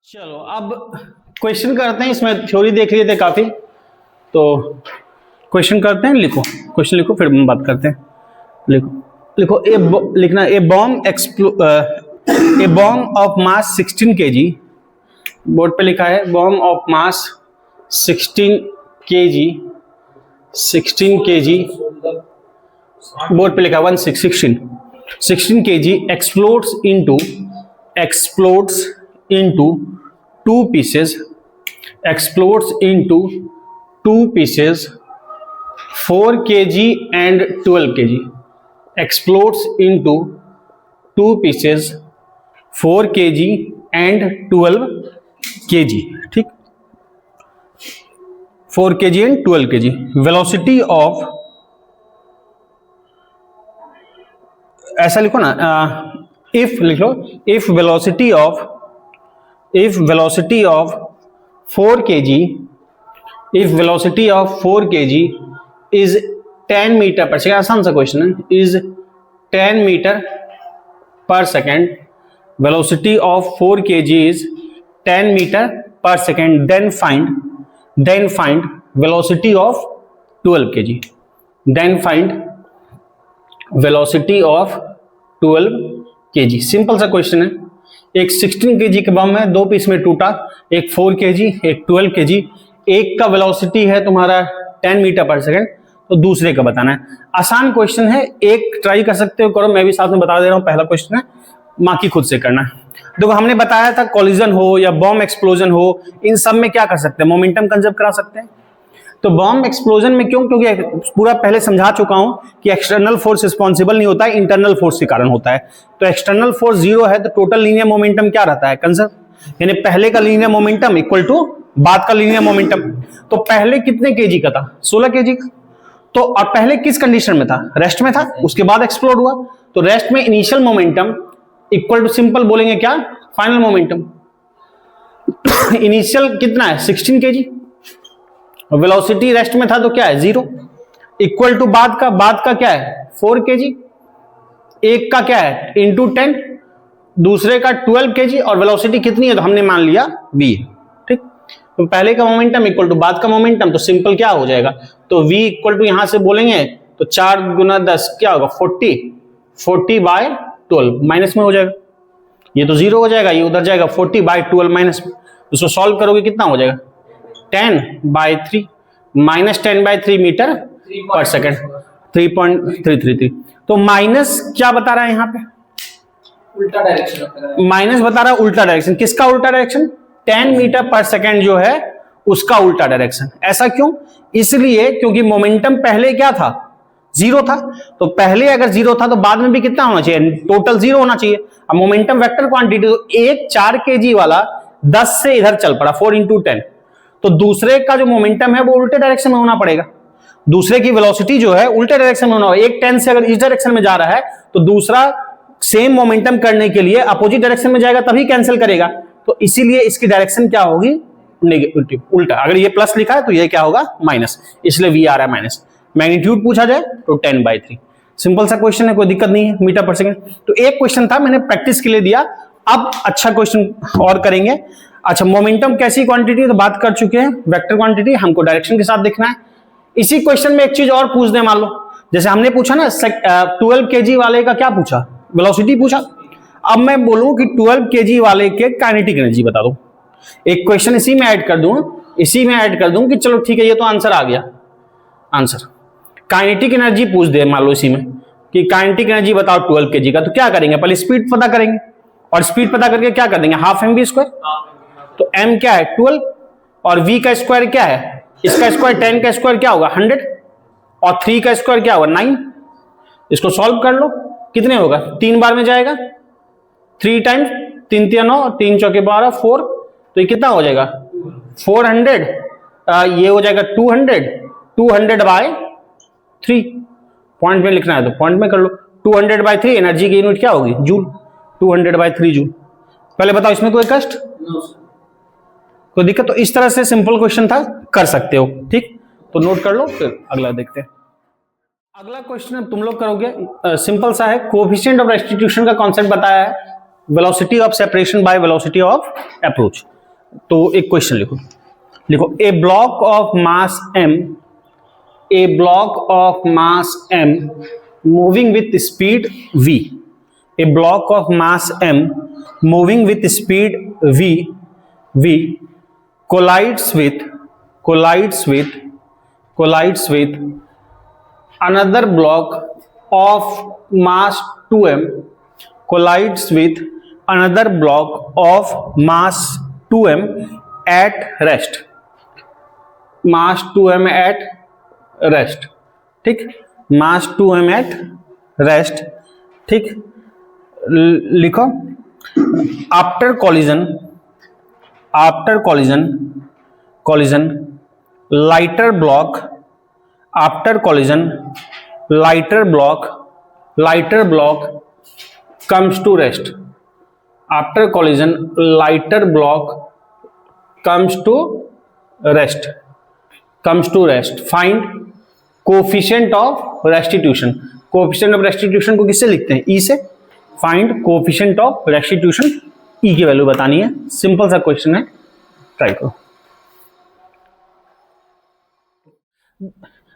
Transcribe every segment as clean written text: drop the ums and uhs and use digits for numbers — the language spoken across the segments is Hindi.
चलो अब क्वेश्चन करते हैं। इसमें थ्योरी देख लिए थे काफी, तो क्वेश्चन करते हैं। लिखो क्वेश्चन, लिखो फिर हम बात करते हैं। लिखो लिखना a bomb of mass 16 kg, board पे लिखा है bomb of mass 16 kg, 16 kg board पे लिखा 16 kg explodes into two pieces, 4 kg and 12 kg, explodes into 2 pieces 4 kg and 12 kg, ठीक, 4 kg and 12 kg। Velocity of, ऐसा लिखो ना, इफ लिख लो, if velocity of 4 kg, if velocity of 4 kg is 10 meter per second, आसान सा क्वेश्चन है, is 10 meter per second, velocity of 4 kg is 10 meter per second, then find velocity of 12 kg, then find velocity of 12 kg। Simple सा क्वेश्चन है। एक 16 kg का बम है, दो पीस में टूटा, एक 4 kg एक 12 kg, एक का वेलोसिटी है तुम्हारा 10 मीटर पर सेकेंड, तो दूसरे का बताना है। आसान क्वेश्चन है, एक ट्राई कर सकते हो, करो, मैं भी साथ में बता दे रहा हूं। पहला क्वेश्चन है, बाकी खुद से करना है। देखो हमने बताया था कोलिजन हो या बॉम्ब एक्सप्लोजन हो, इन सब में क्या कर सकते हैं, मोमेंटम कंजर्व करा सकते हैं। तो बॉम्ब एक्सप्लोजन में क्यों, क्योंकि पूरा पहले समझा चुका हूं कि एक्सटर्नल फोर्स रिस्पॉन्सिबल नहीं होता है, इंटरनल फोर्स के कारण होता है। तो एक्सटर्नल फोर्स 0 है तो टोटल लीनियर मोमेंटम क्या रहता है, कंजर्व, यानी पहले का लीनियर मोमेंटम इक्वल टू बाद का लीनियर मोमेंटम। तो पहले कितने केजी का था, 16 केजी का। तो और पहले किस कंडीशन में था, रेस्ट में था, उसके बाद एक्सप्लोड हुआ। तो रेस्ट में initial momentum equal to, simple बोलेंगे क्या, फाइनल मोमेंटम। इनिशियल कितना है 16 केजी, वेलोसिटी रेस्ट में था तो क्या है 0, इक्वल टू बाद का क्या है 4 केजी, एक का क्या है इंटू 10, दूसरे का 12 केजी, और वेलोसिटी कितनी है तो हमने मान लिया v, ठीक। तो पहले का मोमेंटम इक्वल टू बाद का मोमेंटम, तो सिंपल क्या हो जाएगा, तो v इक्वल टू यहां से बोलेंगे तो 4 गुना 10 क्या होगा 40/12 माइनस में हो जाएगा, ये तो 0 हो जाएगा, ये उधर जाएगा 40/12 माइनस में। उसको सॉल्व करोगे कितना हो जाएगा 10/3 माइनस 10/3 मीटर पर सेकेंड, 3.333। तो माइनस क्या बता रहा है यहाँ पे, उल्टा डायरेक्शन, माइनस बता रहा है उल्टा डायरेक्शन। किसका उल्टा डायरेक्शन, 10 मीटर पर सेकेंड जो है उसका उल्टा डायरेक्शन। ऐसा क्यों, इसलिए क्योंकि मोमेंटम पहले क्या था 0 था, तो पहले अगर 0 था तो बाद में भी कितना होना चाहिए, टोटल 0 होना चाहिए। अब मोमेंटम वेक्टर क्वांटिटी, तो एक 4 kg वाला 10 से इधर चल पड़ा 4 × 10, तो दूसरे का जो मोमेंटम है वो उल्टे डायरेक्शन में होना पड़ेगा। दूसरे की वेलोसिटी जो है उल्टे डायरेक्शन में होना होगा। एक 10 से अगर इस डायरेक्शन में जा रहा है तो दूसरा सेम मोमेंटम करने के लिए अपोजिट डायरेक्शन में जाएगा, तभी कैंसिल करेगा। तो इसीलिए इसकी डायरेक्शन क्या होगी, नेगेटिव, उल्टा। अगर ये प्लस लिखा है तो ये क्या होगा माइनस, इसलिए v आ रहा है माइनस। मैग्नीट्यूड पूछा जाए तो 10/3। सिंपल सा क्वेश्चन है, कोई दिक्कत नहीं है, मीटर पर सेकेंड। तो एक क्वेश्चन था, मैंने प्रैक्टिस के लिए दिया। अब अच्छा क्वेश्चन और करेंगे। अच्छा, मोमेंटम कैसी क्वांटिटी तो बात कर चुके हैं, वेक्टर क्वांटिटी हमको डायरेक्शन के साथ देखना है। इसी क्वेश्चन में एक चीज और पूछ दे, मान लो जैसे हमने पूछा ना 12 kg वाले का क्या पूछा, वेलोसिटी पूछा। अब मैं बोलूं कि 12 kg वाले के काइनेटिक एनर्जी बता दो, एक क्वेश्चन इसी में ऐड कर दूं कि चलो ठीक है, ये तो आंसर आ गया। आंसर काइनेटिक एनर्जी पूछ दे मान लो इसी में कि काइनेटिक एनर्जी बताओ 12 kg का, तो क्या करेंगे, पहले स्पीड पता करेंगे, और स्पीड पता करके क्या कर देंगे, ½ mv²। तो m क्या है 12, और v का स्क्वायर क्या है, इसका स्क्वायर 10 का स्क्वायर क्या होगा 100, और 3 का स्क्वायर क्या होगा 9। इसको सॉल्व कर लो, कितने होगा, 3 बार में जाएगा, 3 टाइम्स 3 × 9, 3 × 4 = 12, 4, तो ये कितना हो जाएगा 400, ये हो जाएगा 200/3। पॉइंट में लिखना है तो पॉइंट में कर लो, 200/3 एनर्जी की यूनिट क्या होगी जूल, 200/3 जूल। पहले बताओ इसमें कोई कष्ट, कोई दिक्कत। तो इस तरह से सिंपल क्वेश्चन था, कर सकते हो, ठीक। तो नोट कर लो, फिर अगला देखते हैं। अगला क्वेश्चन तुम लोग करोगे, सिंपल सा है, कोएफिशिएंट ऑफ रेस्टिट्यूशन का कॉन्सेप्ट बताया है, velocity of separation by velocity of approach. तो एक क्वेश्चन लिखो, a block of mass m moving with speed v, a block of mass m moving with speed v collides with another block of mass 2m, collides with another block of mass 2m at rest, mass 2m at rest, ठीक, mass 2m at rest, ठीक, लिखो after collision lighter block comes to rest, after collision lighter block comes to rest, find coefficient of restitution, coefficient of restitution को किससे लिखते हैं, e से, find coefficient of restitution, e की वैल्यू बतानी है, सिंपल सा क्वेश्चन है, ट्राई करो।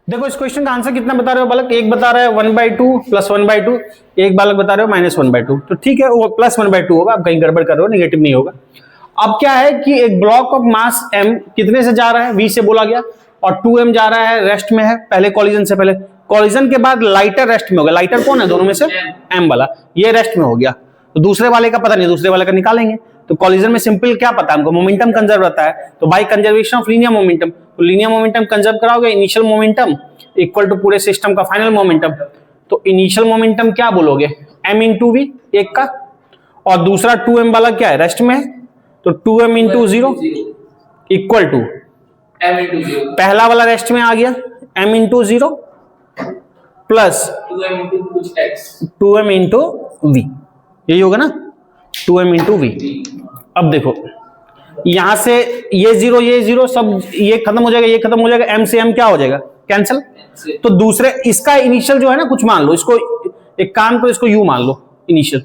देखो इस क्वेश्चन का आंसर कितना बता रहे हो बालक, एक बता रहा है 1/2 प्लस 1/2, एक बालक बता रहे हो -1/2, तो ठीक है वो प्लस 1/2 होगा, आप कहीं गड़बड़ कर रहे हो, नेगेटिव नहीं होगा। अब क्या है कि एक ब्लॉक ऑफ मास m कितने से जा रहा है, v से बोला गया, और 2m जा रहा है, रेस्ट में है, पहले कॉलिजन से पहले, कॉलिजन के बाद लाइटर रेस्ट में होगा, लाइटर कौन है दोनों में से, m वाला, ये रेस्ट में हो गया, तो दूसरे वाले का पता नहीं, दूसरे वाले का निकालेंगे, तो कॉलिजन में सिंपल क्या पता है हमको, मोमेंटम कंजर्व रहता है, तो by conservation of linear momentum, तो लीनियर मोमेंटम कंजर्व कराओगे, इनिशियल मोमेंटम इक्वल टू पूरे सिस्टम का फाइनल मोमेंटम, तो इनिशियल मोमेंटम क्या बोलोगे, m इंटू वी एक का, और दूसरा 2m वाला क्या है, रेस्ट में है, तो 2m into 0 equal to m into 0 पहला वाला रेस्ट में आ गया, m into 0 plus 2m into कुछ x 2m इंटू वी, यही होगा ना, 2m इंटू वी। अब देखो यहां से ये 0 सब ये खत्म हो जाएगा, ये खत्म हो जाएगा, m से m क्या हो जाएगा, कैंसिल, तो दूसरे इसका इनिशियल जो है ना कुछ मान लो, इसको एक काम करो, इसको u मान लो इनिशियल,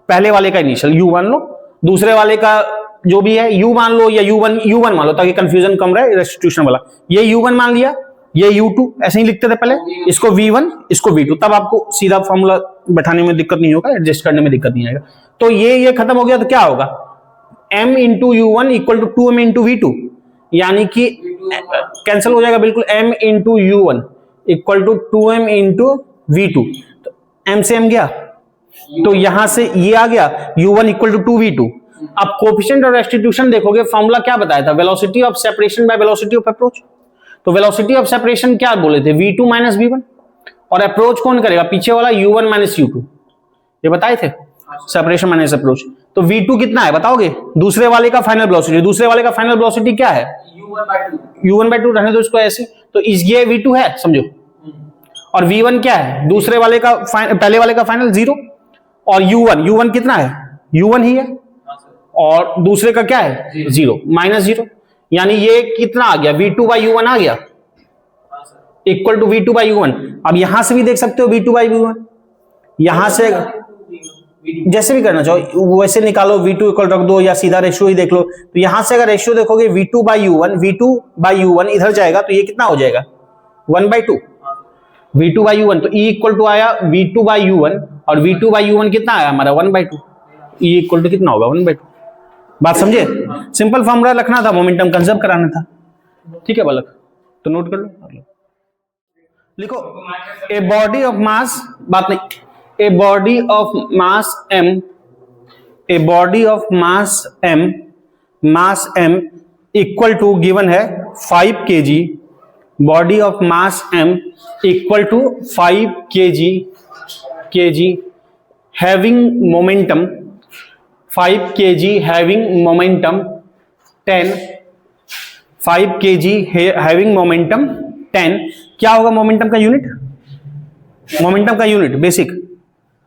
पहले वाले का इनिशियल u मान लो, दूसरे वाले का जो भी है u मान लो, या u1 मान लो ताकि कंफ्यूजन कम रहे, रेस्टिट्यूशन वाला, ये u1 मान लिया, ये u2 ऐसे ही लिखते थे पहले, इसको v1 इसको v2, तब आपको सीधा फॉर्मूला बैठाने में दिक्कत नहीं होगा, एडजस्ट करने में दिक्कत नहीं आएगा। तो ये खत्म हो गया, तो क्या होगा, m into u1 equal to 2m into v2, यानी कि कैंसिल हो जाएगा बिल्कुल, m into u1 equal to 2m into v2, तो m से m गया, तो यहां से ये आ गया u1 इक्वल टू 2v2। अब कोएफिशिएंट ऑफ रेस्टिट्यूशन देखोगे, फॉर्मूला क्या बताया था, velocity of separation by velocity of approach, तो वेलोसिटी ऑफ सेपरेशन क्या बोले थे, v2 माइनस v1, और अप्रोच कौन करेगा, पीछे वाला u1 माइनस u2, ये बताए थे, सेपरेशन माइनस अप्रोच, तो v2 कितना है बताओगे, दूसरे वाले का फाइनल वेलोसिटी, दूसरे वाले का फाइनल वेलोसिटी क्या है, u1/2 रहने दो इसको ऐसे, तो ये v2 है समझो, और v1 क्या है, दूसरे वाले का पहले वाले का फाइनल 0, और u1 कितना है, u1 ही है, और दूसरे का क्या है 0 -0, यानी ये कितना आ गया, v2/u1 आ गया, इक्वल टू v2/u1। अब यहां से भी देख सकते हो v2/u1, यहां से जैसे भी करना चाहो वैसे निकालो, v2 इक्वल रख दो, या सीधा रेशियो ही देख लो, तो यहां से अगर रेशियो देखोगे v2/u1 इधर जाएगा, तो ये कितना हो जाएगा 1/2, v2/u1, तो e इक्वल टू आया v2/u1, और v2/u1 कितना आया हमारा 1/2, e इक्वल टू कितना होगा 1/2, बात समझे, सिंपल फॉर्मूला रखना था, मोमेंटम कंजर्व कराना था, ठीक है बालक, तो नोट कर लो, लिखो ए बॉडी ऑफ मास, बात नहीं, a body of mass m equal to given है 5 kg, body of mass m equal to 5 kg having momentum 5 kg having momentum 10, 5 kg having momentum 10, क्या होगा मोमेंटम का यूनिट, मोमेंटम का यूनिट बेसिक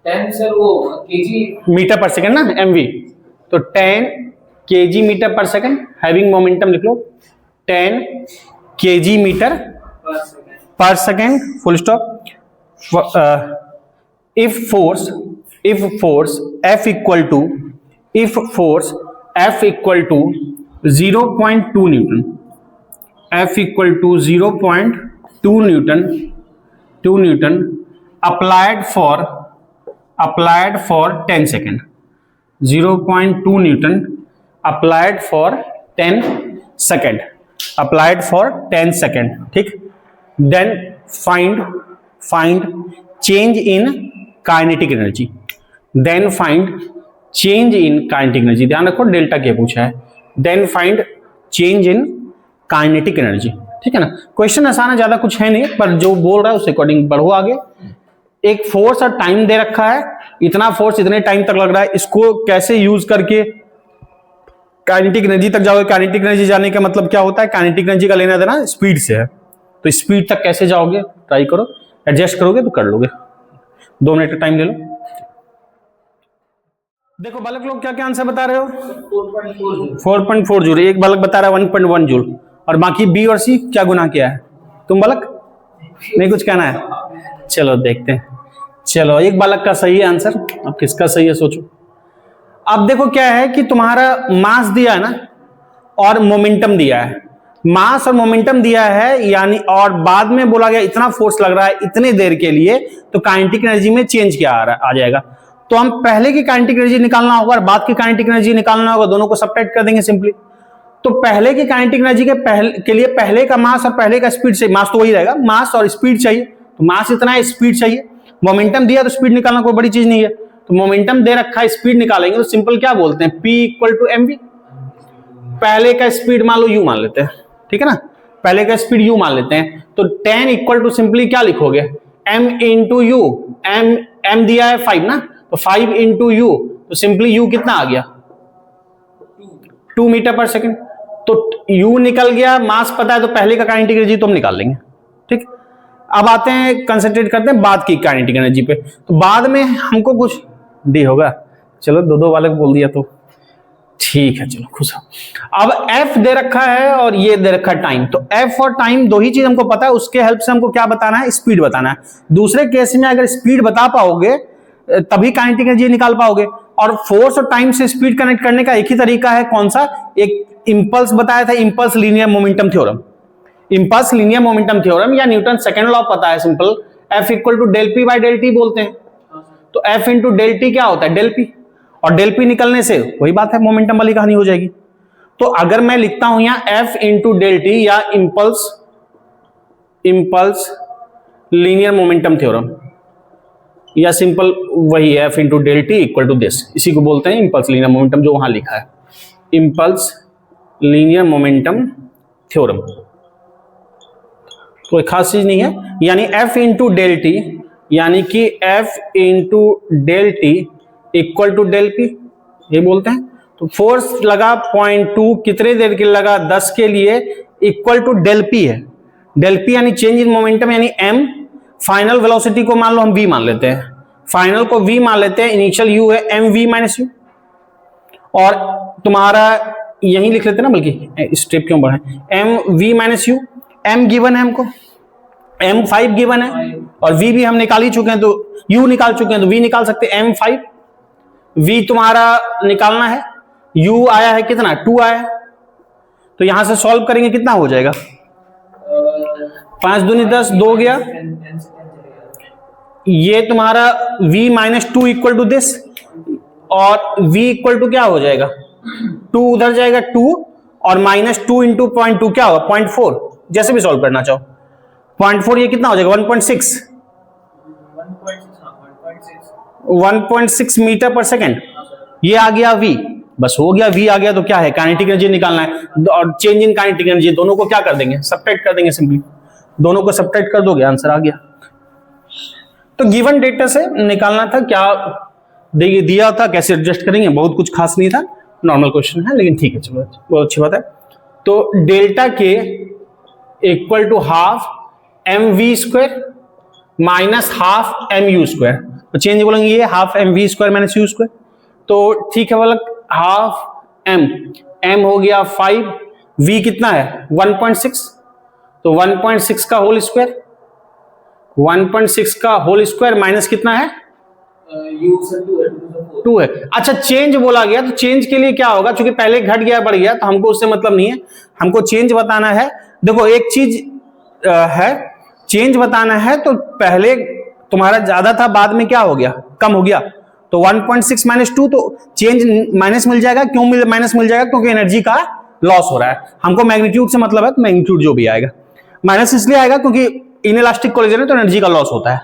10 सर वो केजी मीटर पर सेकंड ना, mv, तो 10 kg metre per second, having momentum लिख लो 10 kg metre per second, full stop, if force F equal to 0.2 newton, F equal to 0.2 newton applied for 10 second, 0.2 newton applied for 10 second, applied for 10 second, ठीक। Then find change in kinetic energy, then find change in kinetic energy, ध्यान रखो डेल्टा के पूछा है, then find change in kinetic energy, ठीक है ना। क्वेश्चन आसान है, ज्यादा कुछ है नहीं, पर जो बोल रहा है उसके अकॉर्डिंग बढ़ो आगे। एक फोर्स और टाइम दे रखा है, इतना फोर्स इतने टाइम तक लग रहा है, इसको कैसे यूज करके काइनेटिक एनर्जी तक जाओगे। काइनेटिक एनर्जी जाने का मतलब क्या होता है, काइनेटिक एनर्जी का लेना देना स्पीड से है, तो स्पीड तक कैसे जाओगे ट्राई करो, एडजस्ट करोगे तो कर लोगे। 2 मिनट का टाइम ले लो। देखो बालक लोग क्या क्या आंसर बता रहे हो। 4.4 जूल, एक बालक बता रहा है 1.1 जूल, और बाकी बी और सी क्या गुना किया है। तुम बालक नहीं कुछ कहना है, चलो देखते हैं। चलो एक बालक का सही है आंसर, अब किसका सही है सोचो। अब देखो क्या है कि तुम्हारा मास दिया है ना और मोमेंटम दिया है, मास और मोमेंटम दिया है यानी, और बाद में बोला गया इतना फोर्स लग रहा है इतने देर के लिए, तो काइनेटिक एनर्जी में चेंज क्या आ जाएगा। तो हम पहले की काइनेटिक एनर्जी निकालना होगा और बाद की काइनेटिक एनर्जी निकालना होगा, दोनों को सब्ट्रैक्ट कर देंगे सिंपली। तो पहले की काइनेटिक एनर्जी के लिए पहले का मास और पहले का स्पीड चाहिए, मास तो वही रहेगा, मास और स्पीड चाहिए, तो मास इतना है, स्पीड चाहिए। मोमेंटम दिया तो स्पीड निकालना कोई बड़ी चीज नहीं है, तो मोमेंटम दे रखा है, स्पीड निकालेंगे तो सिंपल क्या बोलते हैं, P इक्वल टू mv। पहले का स्पीड मान लो u मान लेते हैं, ठीक है ना, पहले का स्पीड u मान लेते हैं, तो 10 इक्वल टू सिंपली क्या लिखोगे, m इंटू यू, m दिया है 5 ना, तो 5 इंटू यू, तो सिंपली u कितना आ गया 2 मीटर पर सेकेंड। तो u निकल गया, मास पता है, तो पहले का काइनेटिक एनर्जी तो हम निकाल लेंगे, ठीक। अब आते हैं, कंसंट्रेट करते हैं बाद की काइनेटिक एनर्जी पे। तो बाद में हमको कुछ डी होगा, चलो 2-2 वाले बोल दिया तो ठीक है, चलो खुश हो। अब f दे रखा है और ये दे रखा है टाइम, तो f और टाइम दो ही चीज हमको पता है, उसके हेल्प से हमको क्या बताना है, स्पीड बताना है। दूसरे केस में अगर स्पीड बता पाओगे तभी काइनेटिक एनर्जी निकाल पाओगे, और फोर्स और टाइम से स्पीड कनेक्ट करने का एक ही तरीका है, कौन सा, एक इंपल्स बताया था, impulse linear momentum theorem, impulse linear momentum theorem या न्यूटन सेकंड लॉ पता है simple, F equal to del p by del t बोलते हैं। तो F इंटू डेल टी क्या होता है, डेल पी, और डेल पी निकलने से वही बात है, मोमेंटम वाली कहानी हो जाएगी। तो अगर मैं लिखता हूं यहां F इंटू डेल टी या इंपल्स लीनियर मोमेंटम थ्योरम, या सिंपल वही F into del t equal to this, इसी को बोलते हैं इंपल्स लीनियर मोमेंटम, जो वहां लिखा है इंपल्स लीनियर मोमेंटम थ्योरम, कोई खास चीज नहीं है। यानी F इंटू डेल टी, यानी कि F into del t equal to del p, ये बोलते हैं। तो फोर्स लगा 0.2, कितने देर के लगा, 10 के लिए, इक्वल टू डेल पी है, डेल पी यानी चेंज इन मोमेंटम यानी m, फाइनल वेलोसिटी को मान लो हम v मान लेते हैं, फाइनल को v मान लेते हैं, इनिशियल u है mv माइनस u, और तुम्हारा यही लिख लेते हैं ना, बल्कि स्टेप क्यों बढ़े, mv minus u, m given है हमको, m5 गिवन है, और v भी हम निकाल ही चुके हैं, तो u निकाल चुके हैं, तो v निकाल सकते हैं, m5, v तुम्हारा निकालना है, u आया है कितना, 2 आया है, तो यहां से सॉल्व करेंगे कितना हो जाएगा, 5 दूनी 10, 2 गया, ये तुम्हारा v minus 2 equal to this, और v इक्वल टू क्या हो जाएगा, 2 उधर जाएगा 2, और माइनस 2 इंटू 0.2 क्या होगा 0.4, जैसे भी सॉल्व करना चाहो, 0.4 ये कितना हो जाएगा 1.6 मीटर पर सेकेंड, ये आ गया v, बस हो गया, v आ गया तो क्या है, काइनेटिक एनर्जी निकालना है, और चेंज इन काइनेटिक एनर्जी, दोनों को क्या कर देंगे, सब्ट्रैक्ट कर देंगे सिंपली, दोनों को सब्ट्रैक्ट कर दोगे आंसर आ गया। तो गिवन डेटा से निकालना था, क्या दिया था, कैसे एडजस्ट करेंगे, बहुत कुछ खास नहीं था, नॉर्मल क्वेश्चन है, लेकिन ठीक है, चलो बहुत अच्छी बात है। तो delta K equal to half mv square minus half mu square, तो चेंज बोलेंगे ये half mv square minus u square, तो ठीक है बोला, हाफ m हो गया 5, v कितना है 1.6, तो 1.6 का होल स्क्वायर, 1.6 का होल स्क्वायर माइनस कितना है 2 है। अच्छा, चेंज बोला गया तो चेंज के लिए क्या होगा, क्योंकि पहले घट गया बढ़ गया तो हमको उससे मतलब नहीं है, हमको चेंज बताना है। देखो एक चीज है, चेंज बताना है तो पहले तुम्हारा ज्यादा था, बाद में क्या हो गया, कम हो गया, तो 1.6 माइनस 2, तो चेंज माइनस मिल जाएगा। क्यों माइनस मिल जाएगा, क्योंकि एनर्जी का लॉस हो रहा है। हमको मैग्नीट्यूड से मतलब है, तो मैग्नीट्यूड जो भी आएगा माइनस इसलिए आएगा क्योंकि इनइलास्टिक कोलिजन है तो एनर्जी का लॉस होता है,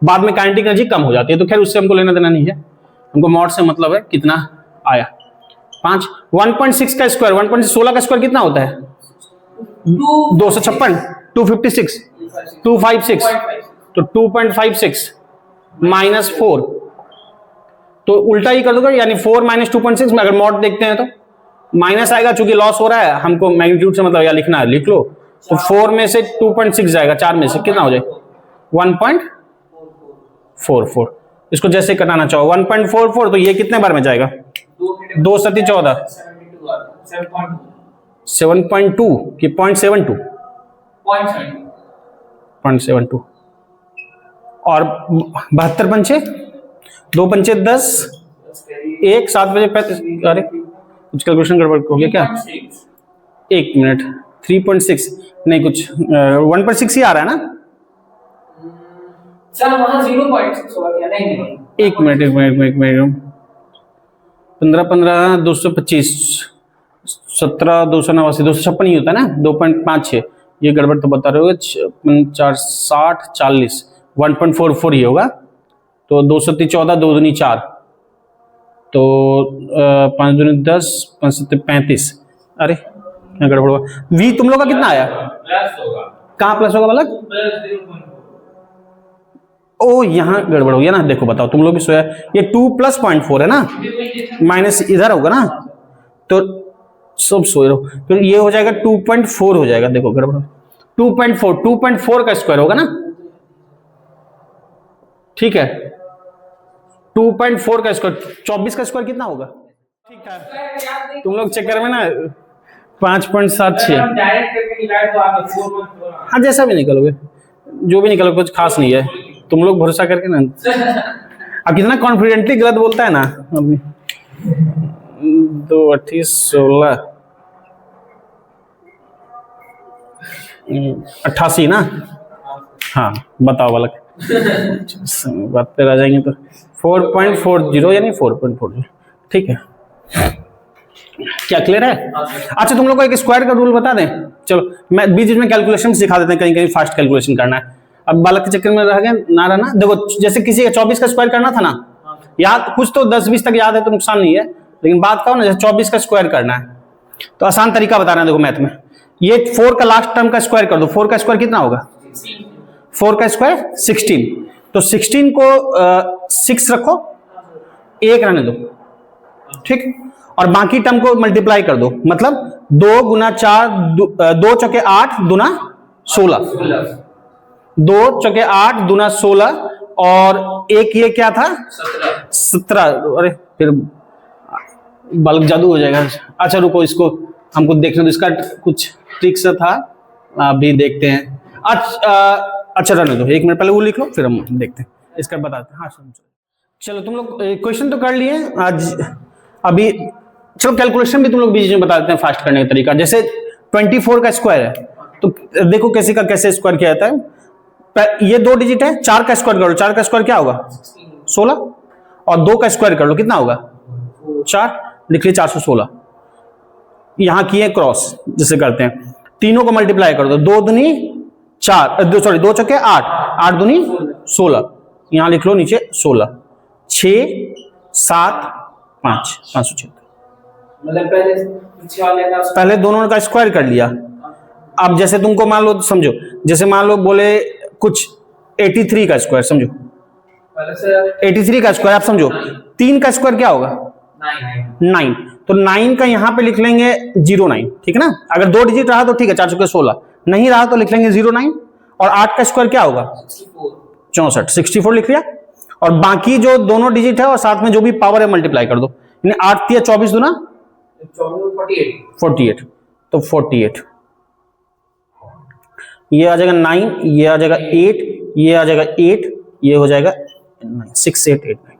बाद में काइनेटिक एनर्जी कम हो जाती है। तो खैर उससे हमको लेना देना नहीं है, हमको मॉड से मतलब है। कितना आया 5, 1.6 का स्क्वायर, 1.16 का स्क्वायर कितना होता है, 256, 256, 256, तो 2.56 माइनस 4, तो उल्टा ही कर दोगे, यानी 4 माइनस 2.6 में अगर मॉड देखते हैं तो माइनस आएगा, चूंकि लॉस हो रहा है, हमको मैग्नीट्यूड से मतलब या लिखना है, लिख लो। तो 4 में से 2.6 जाएगा, 4 में से कितना हो जाए 1.44, इसको जैसे कटाना चाहो 1.44, तो ये कितने बार में जाएगा, 2 सती 14, 7.2 कि 0.72, 0.72, और 72 पंचे 2 पंचे 10, 1 7 बजे 35, अरे कुछ कैलकुलेशन गड़बड़ हो गया क्या, 1 मिनट, 3.6 नहीं, कुछ 1.6 ही आ रहा है ना सर, वहां 0.6 होगा क्या, नहीं 1 मिनट 15 15 225 17 289 256 ही होता है ना, 2.56, ये गड़बड़ तो बता रहे हो, 4 60 40, 1.44 ही होगा, तो 2 सती 14, 2 दूनी 4, तो 5 दूनी 10, 5 सती 35, अरे क्या गड़बड़ हुआ, v तुम लोग का कितना आया, प्लस होगा, कहाँ प्लस होगा मतलब, ओ यहाँ गड़बड़ हो गया ना, देखो बताओ तुम लोग भी सोया, ये 2 प्लस 0.4 है ना, माइनस इधर होगा ना, तो सब सोए रहो, तो ये हो जाएगा 2.4 हो जाएगा, देखो गड़बड़, 2.4 का स्क्वायर होगा ना, ठीक है, 2.4 का स्क्वायर, 24 का स्क्वायर कितना होगा, ठीक है, तुम लोग चक्कर में ना 5.76, डायरेक्ट करके निकाले तो आप 4.4, हाँ जैसा भी निकलोगे, जो भी निकलोगे कुछ खास नहीं है, तुम लोग भरोसा करके ना, अब कितना कॉन्फिडेंटली गलत बोलता है ना, अभी 2 28 16 88 ना, हाँ बताओ बालक, बात पे आ जाएंगे तो 4.40 यानी 4.40, ठीक है, क्या क्लियर है। अच्छा तुम लोग को एक स्क्वायर का रूल बता दें, चलो मैं बीच में कैलकुलेशन सिखा देते हैं, कहीं कहीं फास्ट कैलकुलेशन करना है, अब बालक के चक्कर में रह गए ना रहना। देखो जैसे किसी का 24 का स्क्वायर करना था ना, याद कुछ तो 10-20 तक याद है तो नुकसान नहीं है, लेकिन बात कहो ना जैसे 24 का स्क्वायर करना है तो आसान तरीका बता रहे हैं, देखो मैथ में ये 4 का लास्ट टर्म का स्क्वायर कर दो, 4 का स्क्वायर कितना होगा, 4 का स्क्वायर 16, तो 16 को 6 रखो, 1 रहने दो, ठीक, और बाकी टर्म को मल्टीप्लाई कर दो, मतलब 2 गुना 4, 2 चौके 8 दुना 16, 2 चौके 8 दुना 16, और एक ये क्या था 17, अरे फिर बल्क जादू हो जाएगा। अच्छा रुको, इसको हमको देखने दो, इसका कुछ ट्रिक से था, अभी देखते हैं। अच्छा रहने दो, 1 मिनट पहले वो लिख लो, फिर हम देखते हैं, इसका बताते हैं। हाँ चलो तुम लोग क्वेश्चन तो कर लिए आज, अभी चलो कैलकुलेशन भी तुम लोग बीच में बता देते हैं फास्ट करने का तरीका। जैसे 24 का स्क्वायर है तो देखो कैसे का कैसे स्क्वायर किया जाता है, ये 2 डिजिट है, 4 का स्क्वायर करो, 4 का स्क्वायर क्या होगा 16, और 2 का स्क्वायर कर लो कितना होगा 4, लिख लिया 416, यहां किए क्रॉस जैसे करते हैं, तीनों को मल्टीप्लाई कर दो, 2 दूनी 4, 2 चौके 8, 8 दूनी 16, यहां लिख लो नीचे 16, 6 7 5, 576, मतलब पहले दोनों का स्क्वायर कर लिया। अब जैसे तुमको मान लो, समझो जैसे मान लो बोले कुछ 83 का स्क्वायर, समझो 83 का स्क्वायर आप समझो, 3 का स्क्वायर क्या होगा 9, तो 9 का यहां पे लिख लेंगे 09, ठीक है ना, अगर 2 डिजिट रहा तो ठीक है 4 चौके 16, नहीं रहा तो लिख लेंगे 09, और 8 का स्क्वायर क्या होगा 64 लिख लिया, और बाकी जो दोनों डिजिट है और साथ में जो भी पावर है मल्टीप्लाई कर दो, यानी 8 या 24 दूना 48, तो 48, ये आ जाएगा 9, ये आ जाएगा 8, ये आ जाएगा 8, ये हो जाएगा 9, 6 8 8 9,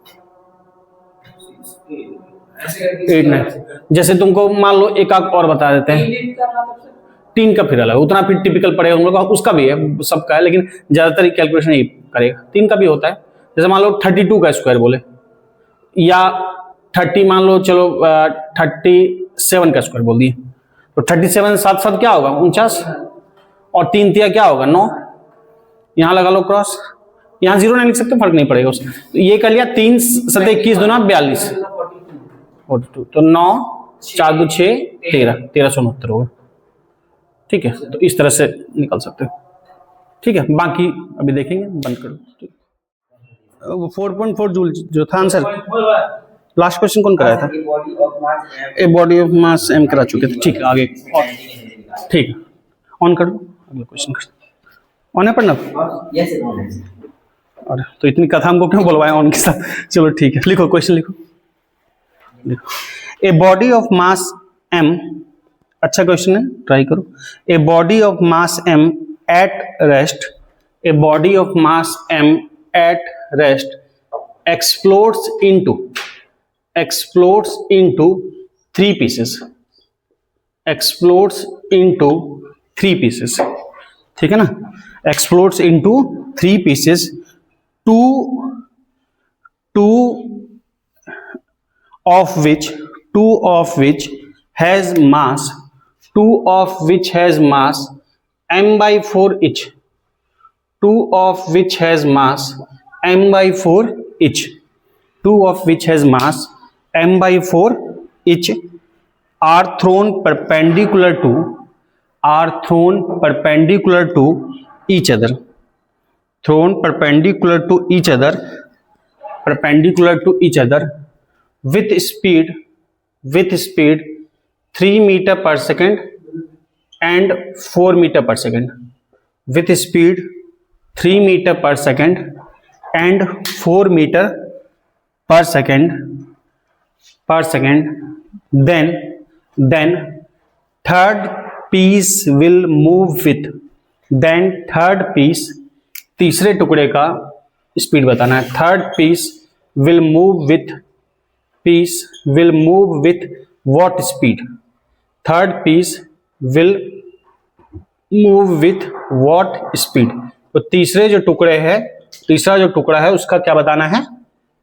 ऐसे करके 8 9, जैसे तुमको मान लो एक आग और बता देते हैं, 3 करना तब से 3 का फिर अलग, उतना फिर टिपिकल पड़ेगा हम लोग का, उसका भी है सबका है, लेकिन ज्यादातर कैलकुलेशन यही करेगा। 3 का भी होता है, जैसे मान लो 32 का स्क्वायर बोले, या 30 मान लो, चलो 37 का स्क्वायर बोल दिए, तो 37 7 7 क्या होगा 49, और 3 तिया क्या होगा 9, यहां लगा लो क्रॉस, यहां 0 नहीं लिख सकते, फर्क नहीं पड़ेगा उसमें। तो ये कर लिया 3 7 21 दूना 42, 42, तो 9 4 2 6 13 1369 होगा। ठीक है, तो इस तरह से निकल सकते हो। ठीक है, बाकी अभी देखेंगे, बंद करो। 4.4 जूल जो था आंसर, लास्ट क्वेश्चन कौन कराया था? A body of mass m करा चुके थे। ठीक है, आगे ठीक है, ऑन कर दो, अगला क्वेश्चन कर। ऑन है पढ़ना? अरे तो इतनी कथा हमको क्यों बोलवाए ऑन के साथ? चलो ठीक है, लिखो क्वेश्चन, लिखो। A body of mass m, अच्छा क्वेश्चन है, ट्राई करो। A body of mass m at rest, a body of mass m at rest explodes into 3 pieces, explodes into 3 pieces, ठीक है ना? explodes into 3 pieces, two of which has mass m/4 each, 2 of which has mass m/4 each, 2 of which has mass m/4 each are thrown perpendicular to each other, thrown perpendicular to each other with speed 3 meter per second and 4 meter per second, with speed 3 meter per second and 4 meter per second, then third piece will move with, तीसरे टुकड़े का स्पीड बताना है। Third piece will move with what speed? Third piece will move with what speed? तो तीसरा जो टुकड़ा है उसका क्या बताना है?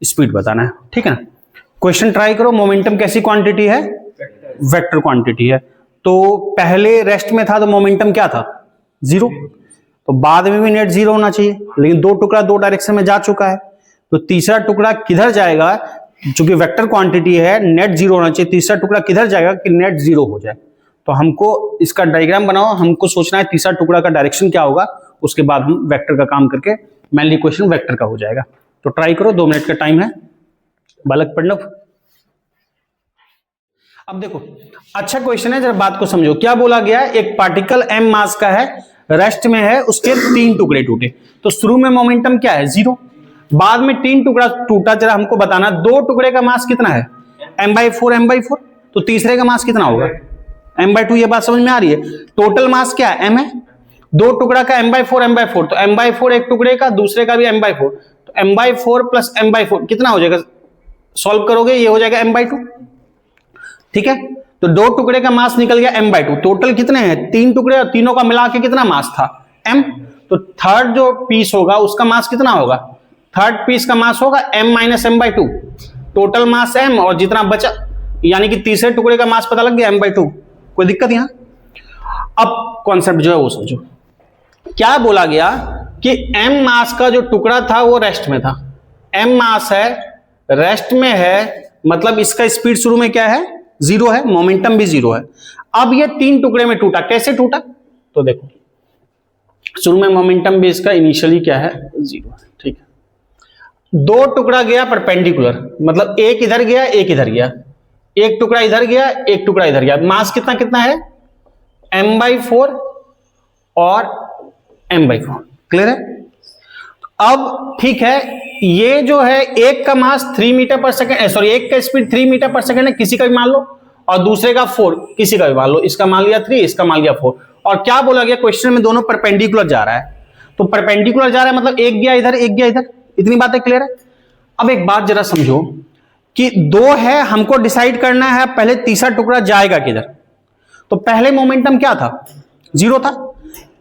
स्पीड बताना है। ठीक है ना? क्वेश्चन ट्राई करो। मोमेंटम कैसी क्वांटिटी है? वेक्टर क्वांटिटी है। तो पहले रेस्ट में था तो मोमेंटम क्या था? 0। तो बाद में भी नेट 0 होना चाहिए, लेकिन 2 टुकड़ा 2 डायरेक्शन में जा चुका है, तो तीसरा टुकड़ा किधर जाएगा? चूंकि वेक्टर क्वांटिटी है, नेट 0 होना चाहिए, तीसरा टुकड़ा किधर जाएगा कि नेट 0 हो जाए। तो हमको इसका डायग्राम बनाओ, हमको सोचना है तीसरा टुकड़ा का डायरेक्शन क्या होगा, उसके बाद हम वेक्टर का काम करके मेनली क्वेश्चन वेक्टर का हो जाएगा। तो ट्राई करो, 2 मिनट का टाइम है। बालक पढ़ना। अब देखो, अच्छा क्वेश्चन है, जरा बात को समझो। क्या बोला गया? एक पार्टिकल m मास का है, रेस्ट में है, उसके 3 टुकड़े टूटे। तो शुरू में मोमेंटम क्या है? 0। बाद में 3 टुकड़ा टूटा, जरा हमको बताना 2 टुकड़े का मास कितना है? m/4। तो तीसरे का मास कितना होगा? m/2। ये बात समझ में आ रही है? टोटल मास क्या है? m है। 2 टुकड़ा का m/4, तो m/4 एक टुकड़े का, दूसरे का भी m/4, तो m/4 प्लस m/4 कितना हो जाएगा? सॉल्व करोगे, ये हो जाएगा m/2। ठीक है, तो 2 टुकड़े का मास निकल गया m/2। टोटल कितने हैं? 3 टुकड़े, और तीनों का मिला के कितना मास था? m। तो थर्ड जो पीस होगा उसका मास कितना होगा? थर्ड पीस का मास होगा m minus m/2। Total mass m, और जितना बचा, यानी कि तीसरे टुकड़े का मास पता लग गया m/2। कोई दिक्कत यहां? अब कॉन्सेप्ट जो है वो समझो। क्या बोला गया कि m मास का जो टुकड़ा था वो रेस्ट में था। m मास है, रेस्ट में है, मतलब इसका स्पीड शुरू में क्या है? 0 है, मोमेंटम भी 0 है। अब ये 3 टुकड़े में टूटा। कैसे टूटा? तो देखो, शुरू में मोमेंटम भी इसका इनिशियली क्या है? 0 है। ठीक है, 2 टुकड़ा गया परपेंडिकुलर, मतलब एक इधर गया, एक इधर गया, एक टुकड़ा इधर गया, एक टुकड़ा इधर गया। मास कितना कितना है? m/4 और m/4। क्लियर है? अब ठीक है, ये जो है एक का मास 3 मीटर पर सेकंड, सॉरी, एक का स्पीड 3 मीटर पर सेकंड है, किसी का भी मान लो, और दूसरे का 4, किसी का भी मान लो। इसका मान लिया 3, इसका मान लिया 4। और क्या बोला गया क्वेश्चन में? दोनों परपेंडिकुलर जा रहा है। तो परपेंडिकुलर जा रहा है मतलब एक गया इधर, एक गया इधर। इतनी बातें क्लियर है? अब एक बात जरा समझो कि 2 है, हमको डिसाइड करना है पहले तीसरा टुकड़ा जाएगा किधर। तो पहले मोमेंटम क्या था, 0 था।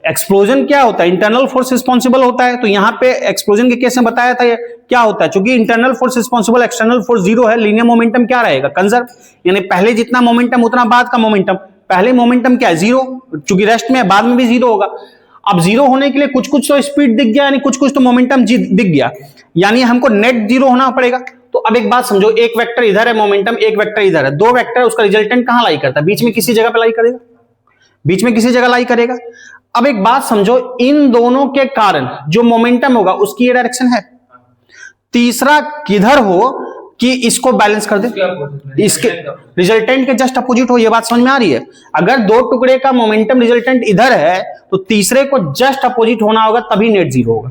एक्सप्लोजन क्या होता है, इंटरनल फोर्स रिस्पॉन्सिबल होता है। तो यहां पे एक्सप्लोजन के केस में बताया था ये क्या होता है, चूंकि internal force responsible, external force 0 है, लीनियर मोमेंटम क्या रहेगा, कंजर्व, यानी पहले जितना मोमेंटम उतना बाद का मोमेंटम। पहले मोमेंटम क्या है, 0, चूंकि रेस्ट में बाद में भी 0 होगा। अब 0 होने के लिए कुछ कुछ तो स्पीड दिख गया, यानी कुछ कुछ तो मोमेंटम दिख गया, यानी हमको नेट 0 होना पड़ेगा। तो अब एक बात समझो, एक वेक्टर इधर है मोमेंटम, एक वेक्टर इधर है, 2 वेक्टर, उसका रिजल्टेंट कहां लाई करता है, बीच में किसी जगह पे लाई करेगा, बीच में किसी जगह लाई करेगा। अब एक बात समझो, इन दोनों के कारण जो मोमेंटम होगा उसकी ये डायरेक्शन है। तीसरा किधर हो कि इसको बैलेंस कर दे, इसके रिजल्टेंट के जस्ट अपोजिट हो। ये बात समझ में आ रही है। अगर 2 टुकड़े का मोमेंटम रिजल्टेंट इधर है तो तीसरे को जस्ट अपोजिट होना होगा, तभी नेट 0 होगा।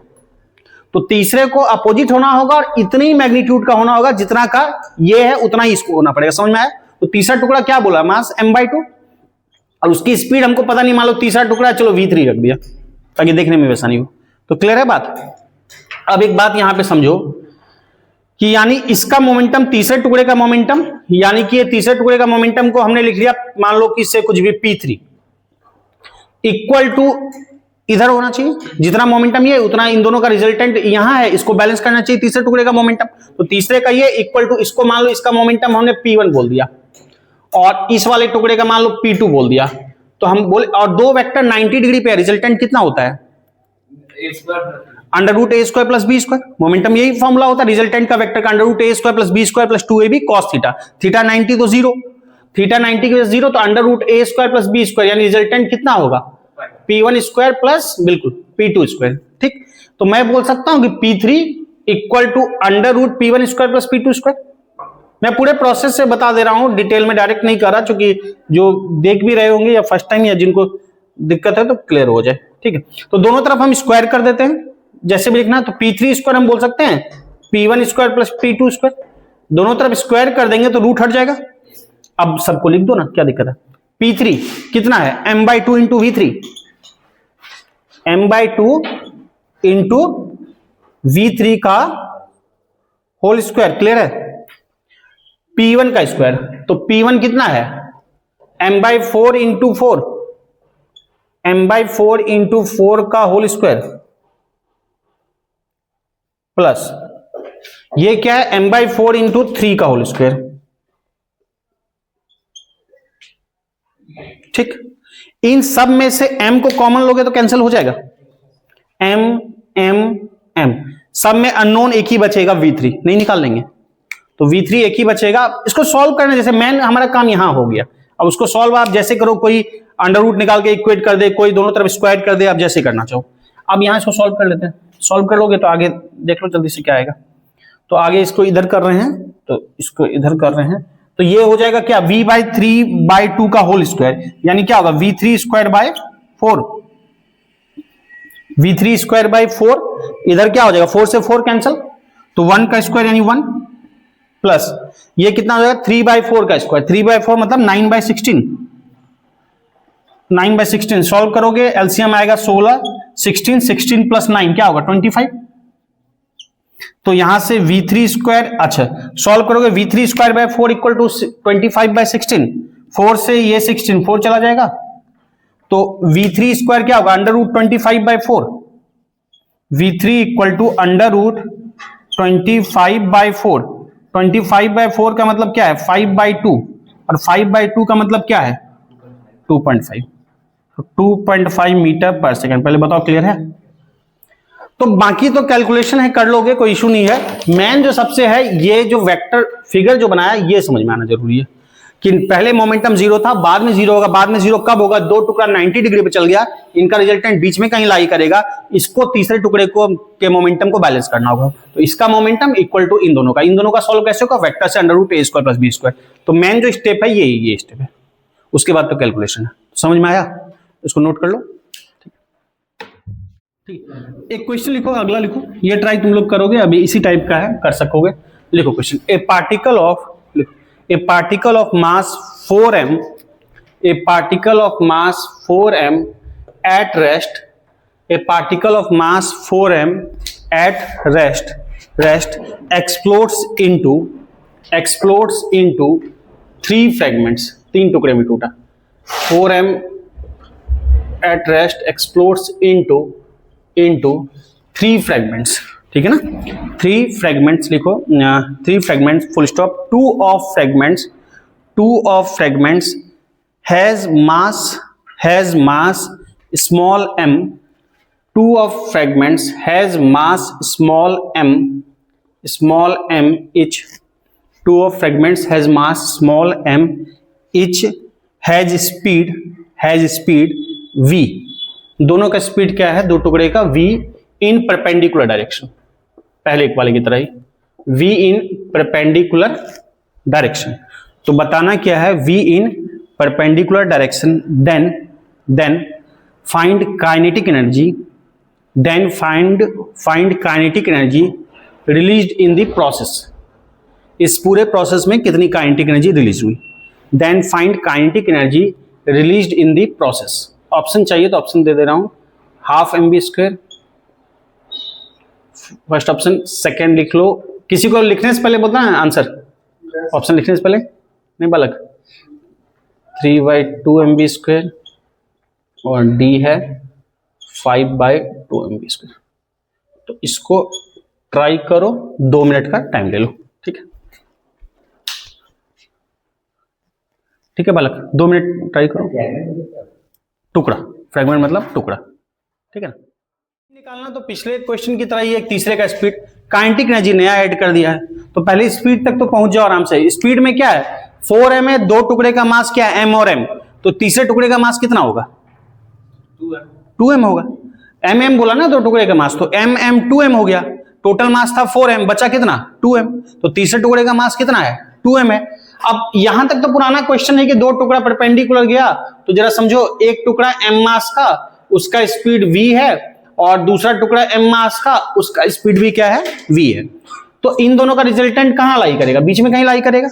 तो तीसरे को अपोजिट होना होगा और इतनी मैग्नीट्यूड का होना होगा जितना का ये है, उतना ही इसको होना पड़ेगा। समझ में आया। तो तीसरा टुकड़ा क्या बोला, मास m/2, और उसकी स्पीड हमको पता नहीं, मान लो तीसरा टुकड़ा, चलो v3 रख दिया ताकि देखने में वैसा नहीं हो। तो क्लियर है बात। अब एक बात यहां पे समझो कि यानी इसका मोमेंटम, तीसरे टुकड़े का मोमेंटम, यानी कि ये तीसरे टुकड़े का मोमेंटम को हमने लिख लिया, मान लो कि इससे कुछ भी p3 इक्वल टू इधर होना चाहिए, जितना मोमेंटम ये उतना इन दोनों का रिजल्टेंट यहां है, इसको बैलेंस करना चाहिए तीसरे टुकड़े का मोमेंटम। तो तीसरे का ये इक्वल टू, इसको मान लो इसका मोमेंटम हमने p1 बोल दिया और इस वाले टुकड़े का मान लो p2 बोल दिया। तो हम बोले, और 2 वेक्टर 90 डिग्री पे, रिजल्टेंट कितना होता है, √a² + b²। मोमेंटम यही फॉर्मूला होता है रिजल्टेंट का, वेक्टर का √a² + b² + 2ab cos theta. Theta 90 तो 0, थीटा 90 की वजह 0, तो √a² + b², यानी रिजल्टेंट कितना होगा, p1² प्लस बिल्कुल p2²। ठीक, तो मैं बोल सकता हूं कि p3 equal to √p1² + p2²। मैं पूरे प्रोसेस से बता दे रहा हूं, डिटेल में डायरेक्ट नहीं कर रहा, क्योंकि जो देख भी रहे होंगे या फर्स्ट टाइम या जिनको दिक्कत है तो क्लियर हो जाए। ठीक है, तो दोनों तरफ हम स्क्वायर कर देते हैं, जैसे भी लिखना। तो p3² हम बोल सकते हैं p1² + p2², दोनों तरफ स्क्वायर कर देंगे तो रूट हट जाएगा। अब सबको लिख दो ना, क्या दिक्कत है। p3 कितना है, m/2 into v3, m/2 into v3 का होल स्क्वायर। क्लियर है। p1 का स्क्वायर, तो p1 कितना है, m/4 इंटू 4, m/4 इंटू 4 का होल स्क्वायर, प्लस ये क्या है, m/4 इंटू 3 का होल स्क्वायर। ठीक, इन सब में से m को कॉमन लोगे तो कैंसिल हो जाएगा, m सब में अननोन एक ही बचेगा, v3 नहीं निकाल लेंगे, तो v3 एक ही बचेगा। इसको सॉल्व करना, जैसे मैन हमारा काम यहां हो गया, अब उसको सॉल्व आप जैसे करो, कोई अंडर निकाल के इक्वेट कर दे, कोई दोनों तरफ स्क्वायर कर दे, आप जैसे करना चाहो। अब यहां इसको सॉल्व कर लेते हैं, सॉल्व कर लोगे तो आगे देख लो जल्दी से क्या आएगा। तो आगे इसको इधर कर रहे हैं, तो इसको इधर कर रहे हैं, तो ये हो जाएगा क्या, v/3/2 का होल स्क्वायर, यानी क्या होगा, v3²/4, v3²/4, इधर क्या हो जाएगा, 4 से 4 कैंसिल, तो 1 का स्क्वायर यानी 1, प्लस ये कितना हो जाएगा, 3/4 का स्क्वायर, 3/4 मतलब 9/16, 9/16 सॉल्व करोगे एलसीएम आएगा 16, 16, 16 + 9 क्या होगा, 25। तो यहां से v3², अच्छा सॉल्व करोगे, v3²/4 इक्वल टू 25/16, 4 से ये 16 4 चला जाएगा, तो v3² क्या होगा, √25/4, v3 इक्वल टू √25/4, 25/4 का मतलब क्या है, 5/2, और 5/2 का मतलब क्या है, 2.5, 2.5 मीटर पर सेकंड। पहले बताओ क्लियर है। तो बाकी तो कैलकुलेशन है, कर लोगे, कोई इशू नहीं है। मेन जो सबसे है, ये जो वेक्टर फिगर जो बनाया, ये समझ में आना जरूरी है कि पहले मोमेंटम 0 था, बाद में 0 होगा। बाद में 0 कब होगा, 2 टुकड़ा 90 डिग्री पे चल गया, इनका रिजल्टेंट बीच में कहीं लाई करेगा, इसको तीसरे टुकड़े को के मोमेंटम को बैलेंस करना होगा। तो इसका मोमेंटम इक्वल टू इन दोनों का सॉल्व कैसे होगा, वेक्टर से √a² + b²। तो मेन जो स्टेप है ये स्टेप है, उसके बाद तो कैलकुलेशन है। समझ में आया, इसको नोट कर लो। ठीक, एक क्वेश्चन लिखो, अगला लिखो, ये ट्राई तुम लोग करोगे, अभी इसी टाइप का है, कर सकोगे। लिखो question, A particle of mass 4m, a particle of mass 4m at rest, a particle of mass 4m at rest explodes into explodes into 3 fragments, 3 टुकड़े में टूटा। 4m at rest explodes into 3 fragments, ठीक है ना। 3 फ्रेगमेंट्स लिखो, 3 fragments full stop. 2 of fragments has mass small m। 2 of fragments has mass small m each। 2 of fragments has mass small m each, has speed v। दोनों का स्पीड क्या है, दो टुकड़े का, v इन परपेंडिकुलर डायरेक्शन, पहले एक वाले की तरह ही, v इन परपेंडिकुलर डायरेक्शन। तो बताना क्या है, v in perpendicular direction, then find kinetic energy released in the process. इस पूरे प्रोसेस में कितनी काइनेटिक एनर्जी रिलीज हुई, then find kinetic energy released in the process. Option चाहिए तो ऑप्शन दे दे रहा हूं, half mv², first option, second लिख लो। किसी को लिखने से पहले बोलना है आंसर, ऑप्शन लिखने से पहले नहीं बालक। 3/2 mv², और डी है 5/2 mv²। तो इसको ट्राई करो, 2 मिनट का टाइम ले लो, ठीक है, ठीक है बालक, 2 मिनट ट्राई करो। टुकड़ा, फ्रेगमेंट मतलब टुकड़ा, ठीक है ना। निकालना तो पिछले क्वेश्चन की तरह ही एक तीसरे का स्पीड, काइनेटिक एनर्जी नया ऐड कर दिया है, तो पहले स्पीड तक तो पहुंच जाओ आराम से। स्पीड में क्या है, 4m है, दो टुकड़े का मास क्या है, m और m, तो तीसरे टुकड़े का मास कितना होगा, 2m होगा। mm बोला ना दो टुकड़े का मास, तो m 2m हो गया। टोटल मास था 4m, बचा कितना, 2m, तो तीसरे टुकड़े का मास कितना है, 2m है। अब यहां तक तो पुराना क्वेश्चन है कि दो टुकड़ा परपेंडिकुलर गया, तो जरा समझो, एक टुकड़ा m मास का, उसका स्पीड v है, और दूसरा टुकड़ा m मास का, उसका स्पीड भी क्या है, v है। तो इन दोनों का रिजल्टेंट कहां लाई करेगा, बीच में कहीं लाई करेगा,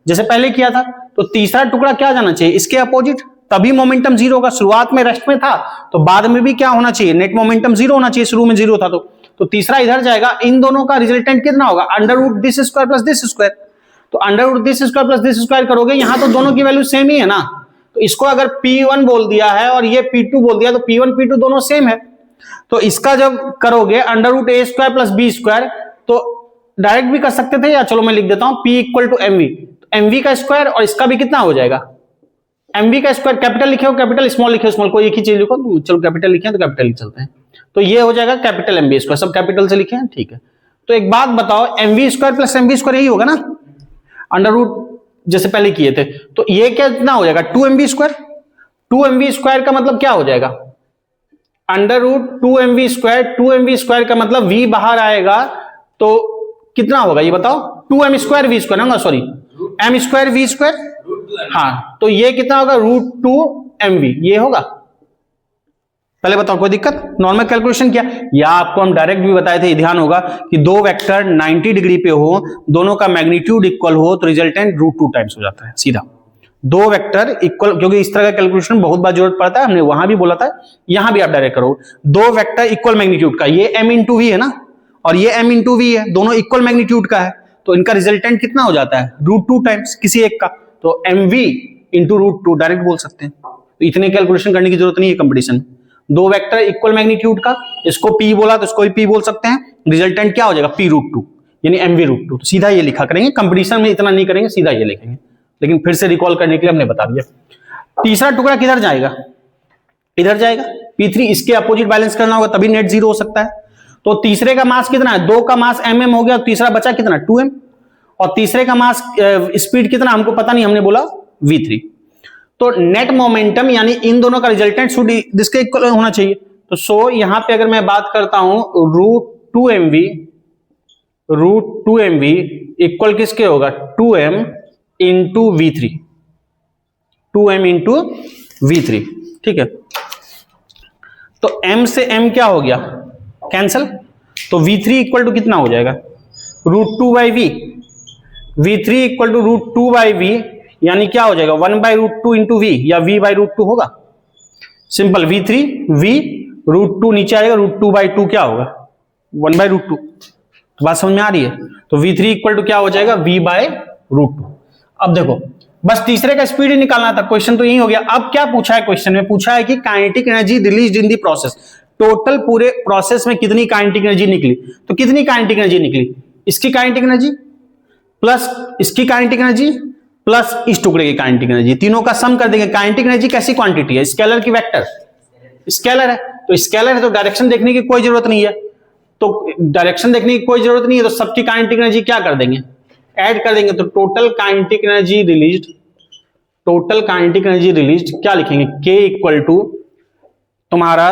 जैसे पहले किया था। तो तीसरा टुकड़ा क्या जाना चाहिए, इसके अपोजिट, तभी मोमेंटम जीरो होगा। शुरुआत में रेस्ट में था, तो बाद में भी क्या होना चाहिए, नेट मोमेंटम जीरो होना चाहिए, शुरू में जीरो था। तो तीसरा इधर जाएगा, इन दोनों का रिजल्टेंट कितना होगा, under root this square plus this square. तो under root this square plus this square करोगे, यहां तो दोनों की वैल्यू सेम ही है ना, तो इसको अगर P1 बोल दिया है और ये P2 बोल दिया, तो P1 P2 दोनों सेम है। तो इसका जब करोगे under root a square plus b square, तो डायरेक्ट भी कर सकते थे, या चलो मैं लिख देता हूं P equal to mv, mv का स्क्वायर, और इसका भी कितना हो जाएगा, mv का स्क्वायर। कैपिटल लिखे हो कैपिटल, स्मॉल लिखे हो स्मॉल, कोई एक ही चीज लिखो, चलो कैपिटल लिखे तो कैपिटल लिख चलते हैं। तो ये हो जाएगा कैपिटल mv स्क्वायर, सब कैपिटल से लिखे हैं, ठीक है। तो एक बात बताओ, mv square plus mv square यही होगा ना, अंडर रूट जैसे पहले किए थे। तो ये कितना हो जाएगा, 2mv स्क्वायर। 2mv स्क्वायर का मतलब क्या हो जाएगा, under root 2mv square. 2mv square का मतलब v बाहर आएगा, तो कितना होगा ये बताओ, 2m स्क्वायर v स्क्वायर होगा, sorry m square v square, हाँ, तो ये कितना होगा, √2mv, ये होगा। पहले बताओ कोई दिक्कत, नॉर्मल कैलकुलेशन किया, या आपको हम डायरेक्ट भी बताए थे, ध्यान होगा कि दो वेक्टर 90 डिग्री पे हो, दोनों का मैग्नीट्यूड इक्वल हो, तो रिजल्टेंट √2 टाइम्स हो जाता है सीधा। दो वेक्टर इक्वल, क्योंकि इस तरह का कैलकुलेशन बहुत बार जरूरत पड़ता है, हमने वहां भी बोला था, यहां भी आप डायरेक्ट करो। दो वेक्टर इक्वल मैग्नीट्यूड का, ये m इंटू वी है ना, और ये m इंटू वी है, दोनों इक्वल मैग्नीट्यूड का है, तो इनका रिजल्टेंट कितना हो जाता है, √2 टाइम्स किसी एक का, तो mv इंटू √2 डायरेक्ट बोल सकते हैं। तो इतने कैलकुलेशन करने की जरूरत नहीं है कंपटीशन। दो वेक्टर इक्वल मैग्नीट्यूड का, इसको p बोला तो इसको भी p बोल सकते हैं, रिजल्टेंट क्या हो जाएगा, p√2 यानी mv√2। तो सीधा ये लिखा करेंगे, कंपटीशन में इतना नहीं करेंगे, सीधा ये लिखेंगे, लेकिन फिर से रिकॉल करने के लिए हमने बता दिया। तीसरा टुकड़ा किधर जाएगा, इधर जाएगा, P3, इसके अपोजिट बैलेंस करना होगा, तभी नेट जीरो हो सकता है। तो तीसरे का मास कितना है, दो का मास mm हो गया, तीसरा बचा कितना 2m, और तीसरे का मास स्पीड कितना हमको पता नहीं, हमने बोला v3। तो नेट मोमेंटम यानी इन दोनों का रिजल्टेंट शुड इसके इक्वल होना चाहिए। तो सो यहां पे अगर मैं बात करता हूं, √2mv इक्वल किसके होगा, 2m into v3, 2m into v3, ठीक है। तो m से m क्या हो गया, कैंसल, तो v3 इक्वल टू कितना हो जाएगा, √2/v, v3 equal to √2/v, यानी क्या हो जाएगा 1/√2 इंटू v, या v/√2 होगा, सिंपल, v3 v √2 नीचे आएगा, √2/2 क्या होगा 1/√2। बात समझ में आ रही है। तो v3 इक्वल टू क्या हो जाएगा, v/√2। √2। अब देखो बस तीसरे का स्पीड ही निकालना था, क्वेश्चन तो यही हो गया। अब क्या पूछा है क्वेश्चन में? पूछा है कि kinetic energy released in the process, total पूरे प्रोसेस में कितनी काइनेटिक एनर्जी निकली। तो कितनी काइनेटिक एनर्जी निकली? इसकी काइनेटिक एनर्जी प्लस इसकी काइनेटिक एनर्जी प्लस इस टुकड़े की काइनेटिक एनर्जी, तीनों का सम कर देंगे। काइनेटिक एनर्जी कैसी क्वांटिटी है? स्केलर की वेक्टर? स्केलर है, तो स्केलर है तो डायरेक्शन देखने की कोई जरूरत नहीं है, तो डायरेक्शन देखने की कोई जरूरत नहीं है, तो सबकी काइनेटिक एनर्जी क्या कर देंगे? ऐड कर देंगे। तो total kinetic energy released, total kinetic energy released क्या लिखेंगे? K इक्वल टू तुम्हारा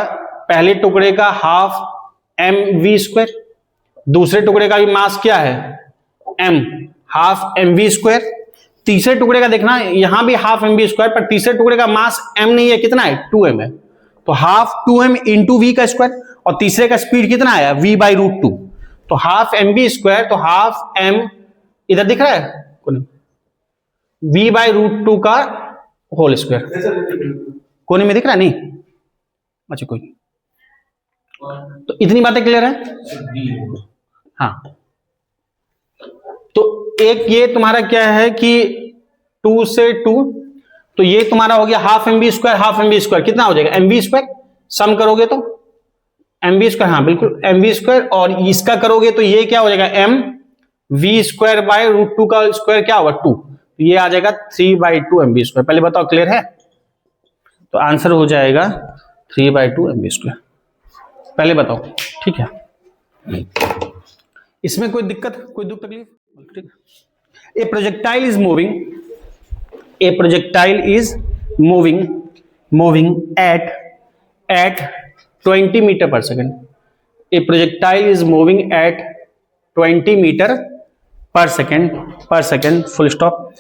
पहले टुकड़े का हाफ mv², दूसरे टुकड़े का भी मास क्या है? m, half mv²। तीसरे टुकड़े का देखना, यहां भी हाफ mv², पर तीसरे टुकड़े का मास m नहीं है, कितना है? 2m है, तो हाफ 2m इंटू v का स्क्वायर। और तीसरे का स्पीड कितना आया? v/√2, तो हाफ mv², तो हाफ m इधर दिख रहा है v/√2 का होल स्क्वायर, कोने में दिख रहा है? नहीं, अच्छा कोई नहीं। तो इतनी बातें क्लियर है? हाँ, तो एक ये तुम्हारा क्या है कि 2 से 2, तो ये तुम्हारा हो गया हाफ mv², हाफ mv², कितना हो जाएगा? mv², सम करोगे तो mv², हाँ बिल्कुल mv², और इसका करोगे तो ये क्या हो जाएगा? m v²/√2 का स्क्वायर क्या होगा? 2, ये आ जाएगा 3/2 mv²। पहले बताओ क्लियर है? तो आंसर हो जाएगा 3/2 mv²। पहले बताओ, ठीक है? इसमें कोई दिक्कत, कोई दुख तकलीफ? ठीक है। A projectile is moving, a projectile is moving at 20 meter per second. A projectile is moving at 20 meter per second, full stop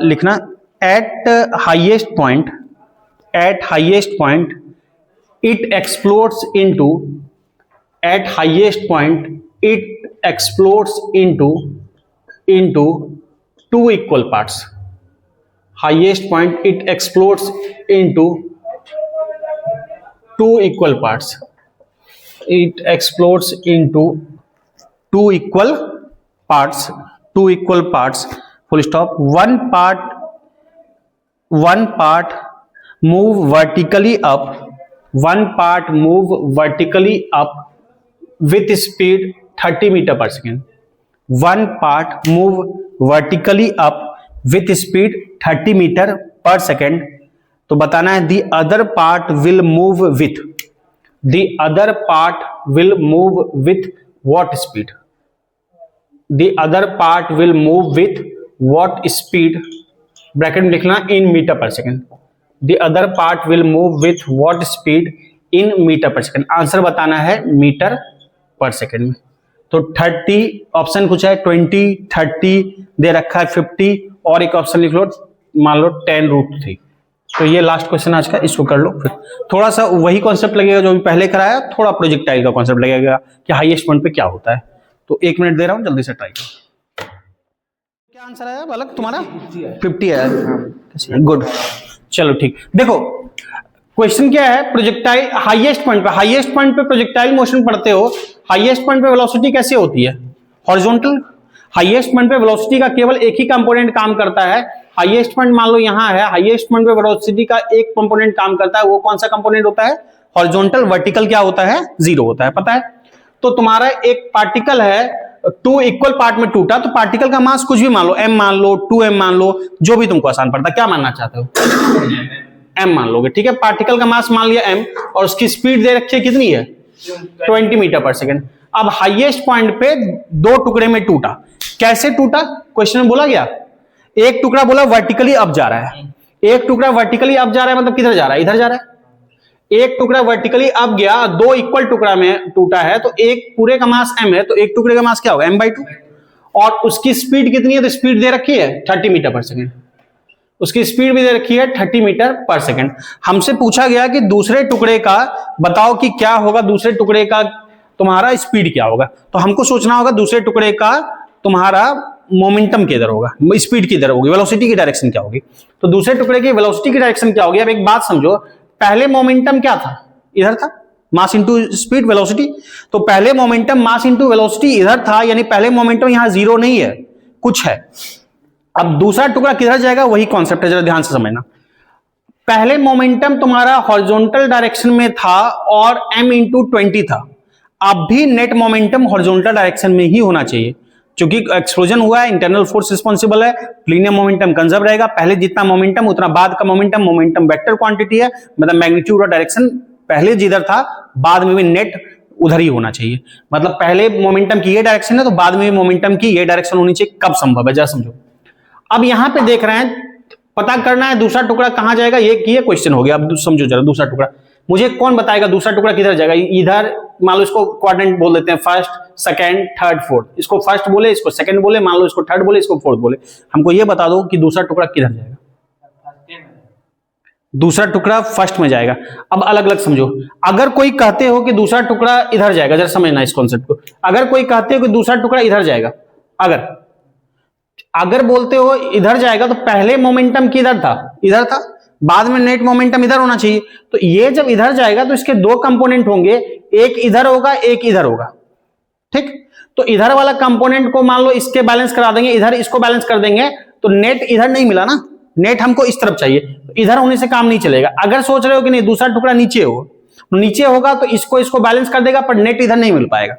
लिखना। At highest point it explodes into two equal parts. Highest point it explodes into two equal parts. It explodes into two equal parts. Full stop. One part move vertically up. One part move vertically up with speed 30 meter per second. One part move vertically up with speed 30 meter per second. तो बताना है the other part will move with. The other part will move with what speed? The other part will move with what speed? Bracket में लिखना in meter per second. The other part will move with what speed in meter per second. Answer बताना है मीटर पर सेकेंड में। तो 30 ऑप्शन कुछ है, 20, 30 दे रखा है, 50, और एक ऑप्शन लिख लो, मान लो 10√3। तो ये लास्ट क्वेश्चन आज का, इसको कर लो। फिर थोड़ा सा वही कॉन्सेप्ट लगेगा जो भी पहले कराया, थोड़ा प्रोजेक्टाइल का कॉन्सेप्ट लगेगा कि हाईएस्ट पॉइंट पे क्या होता है। तो 1 मिनट दे रहा हूं, जल्दी से ट्राई करो। क्या आंसर आया बालक तुम्हारा? 50 है, गुड। चलो ठीक, देखो क्वेश्चन क्या है? प्रोजेक्टाइल हाईएस्ट पॉइंट पे प्रोजेक्टाइल मोशन पढ़ते हो, हाईएस्ट पॉइंट पे वेलोसिटी कैसे होती है? हॉरिजॉन्टल। हाईएस्ट पॉइंट पे वेलोसिटी का केवल एक ही कंपोनेंट काम करता है। हाईएस्ट पॉइंट मान लो यहां है, हाईएस्ट पॉइंट पे वेलोसिटी का एक कंपोनेंट काम करता है, वो कौन सा कंपोनेंट होता है? हॉरिजॉन्टल। वर्टिकल क्या होता है? 0 होता है, पता है? तो तुम्हारा एक पार्टिकल है, 2 इक्वल पार्ट में टूटा, तो पार्टिकल का मास कुछ भी मान लो, m मान लो, 2m मान लो, जो भी तुमको आसान पड़ता है। क्या मानना चाहते हो? m मान लोगे, ठीक है? पार्टिकल का मास मान लिया m, और उसकी स्पीड दे रखी है, कितनी है? 20 मीटर पर सेकेंड। अब हाईएस्ट पॉइंट पे 2 टुकड़े में टूटा, कैसे टूटा? क्वेश्चन में बोला गया, एक टुकड़ा बोला वर्टिकली अप जा रहा है, एक टुकड़ा वर्टिकली अप जा रहा है, मतलब किधर जा रहा है? इधर जा रहा है। एक टुकड़ा वर्टिकली अप गया, 2 इक्वल टुकड़ा में टूटा है, तो एक पूरे का मास m है, तो एक टुकड़े का मास क्या होगा? m/2। और उसकी स्पीड कितनी है? तो स्पीड दे रखी है 30 मीटर पर सेकेंड। उसकी स्पीड भी दे रखी है 30 मीटर पर सेकेंड। हमसे पूछा गया कि दूसरे टुकड़े का बताओ कि क्या होगा, दूसरे टुकड़े का तुम्हारा स्पीड क्या होगा। तो हमको सोचना होगा दूसरे टुकड़े का तुम्हारा मोमेंटम किधर होगा, स्पीड किधर होगी, वेलोसिटी की डायरेक्शन क्या होगी। तो दूसरे टुकड़े की वेलोसिटी की डायरेक्शन क्या होगी? अब एक बात समझो, पहले मोमेंटम क्या था? इधर था, मास इंटू स्पीड वेलोसिटी। तो पहले मोमेंटम मास इंटू वेलोसिटी इधर था, यानी पहले मोमेंटम यहां 0 नहीं है, कुछ है। अब दूसरा टुकड़ा किधर जाएगा वही कॉन्सेप्ट है, जरा ध्यान से समझना। पहले मोमेंटम तुम्हारा हॉरिजॉन्टल डायरेक्शन में था और m इंटू 20 था, अब भी नेट मोमेंटम हॉरिजॉन्टल डायरेक्शन में ही होना चाहिए, क्योंकि एक्सप्लोजन हुआ है, इंटरनल फोर्स रिस्पॉन्सिबल है, लीनियर मोमेंटम कंजर्व रहेगा। पहले जितना मोमेंटम उतना बाद का मोमेंटम, मोमेंटम वेक्टर क्वांटिटी है, मतलब मैग्नीट्यूड और डायरेक्शन पहले जिधर था बाद में भी नेट उधर ही होना चाहिए। मतलब पहले मोमेंटम की ये डायरेक्शन है तो बाद में भी मोमेंटम की ये डायरेक्शन होनी चाहिए। कब संभव है जरा समझो। अब यहां पे देख रहे हैं, पता करना है दूसरा टुकड़ा कहां जाएगा, ये क्वेश्चन हो गया। अब समझो जरा दूसरा टुकड़ा, मुझे कौन बताएगा दूसरा टुकड़ा किधर जाएगा। इधर मान लो इसको क्वाड्रेंट बोल देते हैं, फर्स्ट सेकंड थर्ड फोर्थ, इसको फर्स्ट बोले, इसको सेकंड बोले, मान लो इसको थर्ड बोले, इसको फोर्थ बोले। हमको ये बता दो कि दूसरा टुकड़ा किधर जाएगा। दूसरा टुकड़ा फर्स्ट में जाएगा। अब अलग अलग समझो, अगर कोई कहते हो कि दूसरा टुकड़ा इधर जाएगा, जरा समझना इस कॉन्सेप्ट को। अगर कोई कहते हो कि दूसरा टुकड़ा इधर जाएगा, अगर बोलते हो इधर जाएगा तो पहले मोमेंटम किधर था, इधर था, बाद में नेट मोमेंटम इधर होना चाहिए। तो ये जब इधर जाएगा तो इसके दो कंपोनेंट होंगे, एक इधर होगा एक इधर होगा, ठीक। तो इधर वाला कंपोनेंट को मान लो इसके बैलेंस करा देंगे, इधर इसको बैलेंस कर देंगे, तो नेट इधर नहीं मिला ना, नेट हमको इस तरफ चाहिए, तो इधर होने से काम नहीं चलेगा। अगर सोच रहे हो कि नहीं दूसरा टुकड़ा नीचे हो, तो नीचे होगा तो इसको बैलेंस कर देगा, पर नेट इधर नहीं मिल पाएगा।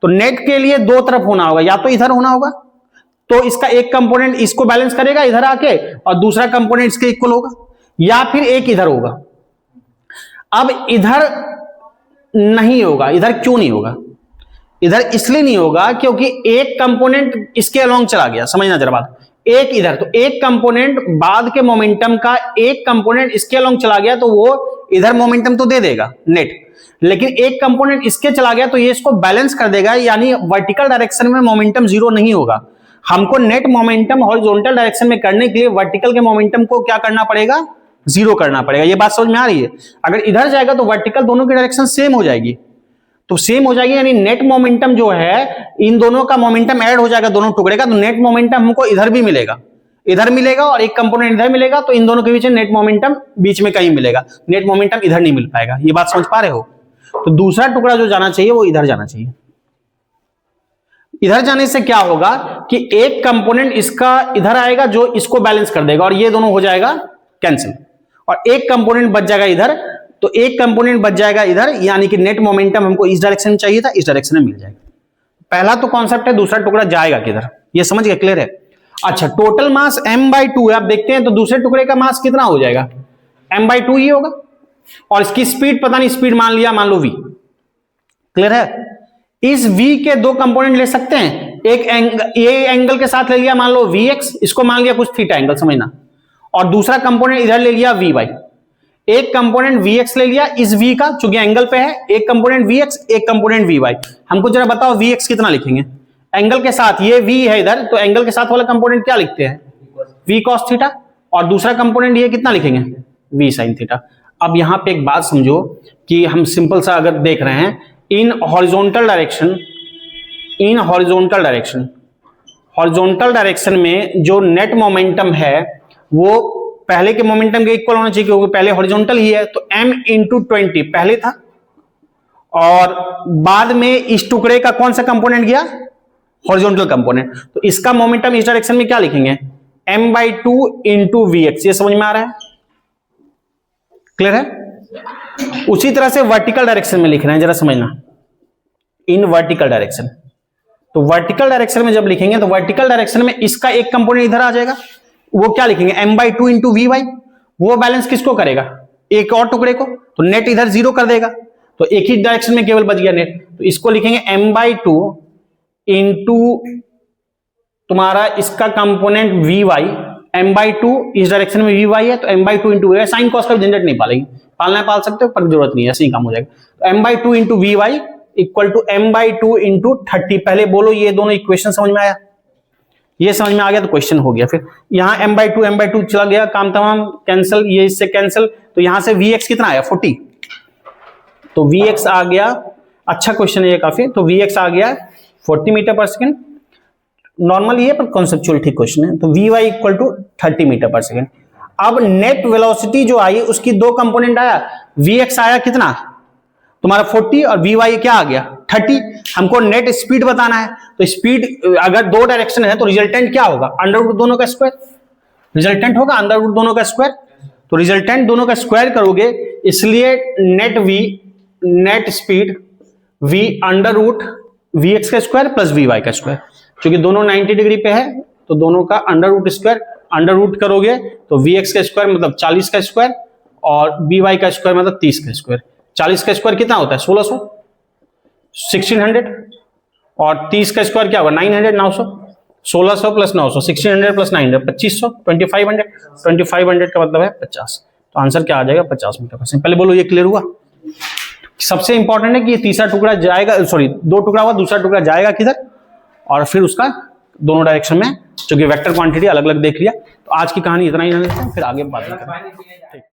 तो नेट के लिए दो तरफ होना होगा, या तो इधर होना होगा तो इसका एक कंपोनेंट इसको बैलेंस करेगा इधर आके, और दूसरा कंपोनेंट इसके इक्वल होगा, या फिर एक इधर होगा। अब इधर नहीं होगा, इधर क्यों नहीं होगा, इधर इसलिए नहीं होगा क्योंकि एक कंपोनेंट इसके अलोंग चला गया। समझना जरा बात, एक इधर, तो एक कंपोनेंट बाद के मोमेंटम का एक कंपोनेंट इसके अलोंग चला गया तो वो इधर मोमेंटम तो दे देगा नेट, लेकिन एक कंपोनेंट इसके चला गया तो ये इसको बैलेंस कर देगा, यानी वर्टिकल डायरेक्शन में मोमेंटम जीरो नहीं होगा। हमको नेट मोमेंटम हॉरिजॉन्टल डायरेक्शन में करने के लिए वर्टिकल के मोमेंटम को क्या करना पड़ेगा, जीरो करना पड़ेगा। ये बात समझ में आ रही है। अगर इधर जाएगा तो वर्टिकल दोनों की डायरेक्शन सेम हो जाएगी, तो सेम हो जाएगी, यानी नेट मोमेंटम जो है इन दोनों का मोमेंटम ऐड हो जाएगा दोनों टुकड़े का, तो नेट मोमेंटम हमको इधर भी मिलेगा, इधर मिलेगा, और एक कंपोनेंट इधर मिलेगा, तो इन दोनों के बीच में नेट मोमेंटम बीच में कहीं मिलेगा, नेट मोमेंटम इधर नहीं मिल पाएगा। ये बात समझ पा रहे हो। तो दूसरा टुकड़ा जो जाना चाहिए वो इधर जाना चाहिए। इधर जाने से क्या होगा कि एक कंपोनेंट इसका इधर आएगा जो इसको बैलेंस कर देगा, और ये दोनों हो जाएगा कैंसिल, और एक कंपोनेंट बच जाएगा इधर, तो एक कंपोनेंट बच जाएगा इधर, यानी कि नेट मोमेंटम हमको इस डायरेक्शन में चाहिए था, इस डायरेक्शन में मिल जाएगा। पहला तो कॉन्सेप्ट है, दूसरा टुकड़ा जाएगा किधर, ये समझ गए, क्लियर है। अच्छा, टोटल मास m/2 है। आप देखते हैं तो दूसरे टुकड़े का मास कितना हो जाएगा, m/2 ही होगा, और इसकी स्पीड पता नहीं, स्पीड मान लिया, मान लो v, क्लियर है। इस v के दो कंपोनेंट ले सकते हैं, एक एंगल के साथ ले लिया मान लो vx, इसको मान लिया कुछ थीटा एंगल, समझना, और दूसरा कंपोनेंट इधर ले लिया vy। एक कंपोनेंट vx ले लिया इस v का, चूंकि एंगल पे है, एक कंपोनेंट vx, एक कंपोनेंट vy। हमको जरा बताओ vx कितना लिखेंगे, एंगल के साथ, ये v है इधर, तो एंगल के साथ वाला कंपोनेंट क्या लिखते हैं, v cos थीटा, और दूसरा कंपोनेंट ये कितना लिखेंगे, v sin थीटा। अब यहां पे एक बात समझो कि हम सिंपल सा अगर देख रहे हैं, इन हॉरिजॉन्टल डायरेक्शन में जो नेट मोमेंटम है वो पहले के मोमेंटम के इक्वल होना चाहिए, क्योंकि पहले हॉरिजॉन्टल ही है, तो m इंटू 20 पहले था, और बाद में इस टुकड़े का कौन सा कंपोनेंट गया, हॉरिजॉन्टल कंपोनेंट, तो इसका मोमेंटम इस डायरेक्शन में क्या लिखेंगे, m/2 इंटू vx। ये समझ में आ रहा है, क्लियर है। उसी तरह से वर्टिकल डायरेक्शन में लिख रहे हैं, जरा समझना, इन वर्टिकल डायरेक्शन। तो वर्टिकल डायरेक्शन में जब लिखेंगे तो वर्टिकल डायरेक्शन में इसका एक कंपोनेंट इधर आ जाएगा, वो क्या लिखेंगे, m/2 इंटू vy। वो बैलेंस किसको करेगा, एक और टुकड़े को, तो नेट इधर जीरो कर देगा, तो एक ही डायरेक्शन में केवल बच गया नेट, तो इसको लिखेंगे m/2 इंटू तुम्हारा इसका कंपोनेंट vy, m/2 इस डायरेक्शन में vy है, तो m/2 into vy, sine cos का झंझट नहीं पालेंगे, पालना है पाल सकते हो, पर जरूरत नहीं है, ऐसे ही काम हो जाएगा। तो m/2 into vy equal to m/2 into 30। पहले बोलो ये दोनों इक्वेशन समझ में आया, ये समझ में आ गया तो क्वेश्चन हो गया। फिर यहां m/2 चला गया, काम तमाम, कैंसिल, ये इससे कैंसिल, तो यहां से vx कितना आया 40, तो vx आ गया, अच्छा क्वेश्चन है ये काफी, तो vx आ गया 40 मीटर पर सेकेंड, नॉर्मल ये पर कॉन्सेप्चुअल ठीक क्वेश्चन है। तो vy equal to 30 metre per second. अब नेट वेलोसिटी जो आई उसकी दो कंपोनेंट आया, vx आया कितना तुम्हारा 40, और vy क्या आ गया 30। हमको नेट स्पीड बताना है, तो स्पीड अगर दो डायरेक्शन है तो रिजल्टेंट क्या होगा, अंडर रूट दोनों का स्क्वायर रिजल्टेंट होगा, अंडर रूट दोनों का स्क्वायर। तो रिजल्टेंट दोनों का स्क्वायर करोगे, इसलिए net speed v under root v x का स्क्वायर प्लस वी वाई का स्क्वायर, क्योंकि दोनों 90 डिग्री पे है तो दोनों का under root square, under root करोगे तो वी एक्स का स्क्वायर मतलब 40 का स्क्वायर और वी वाई का स्क्वायर मतलब 30 का स्क्वायर। 40 का स्क्वायर कितना होता है 1600 1600 और 30 का स्क्वायर क्या होगा 900 900 1600 प्लस 900 1600 प्लस 900 2500 2500 का मतलब है 50। तो आंसर क्या आ जाएगा 50 मीटर पर सेकंड। पहले बोलो ये क्लियर हुआ। सबसे इंपॉर्टेंट है कि ये तीसरा टुकड़ा जाएगा, सॉरी दो टुकड़ा हुआ, दूसरा टुकड़ा जाएगा किधर, और फिर उसका दोनों डायरेक्शन में, क्योंकि वेक्टर क्वांटिटी अलग अलग देख लिया। तो आज की कहानी इतना ही, फिर आगे बात करेंगे।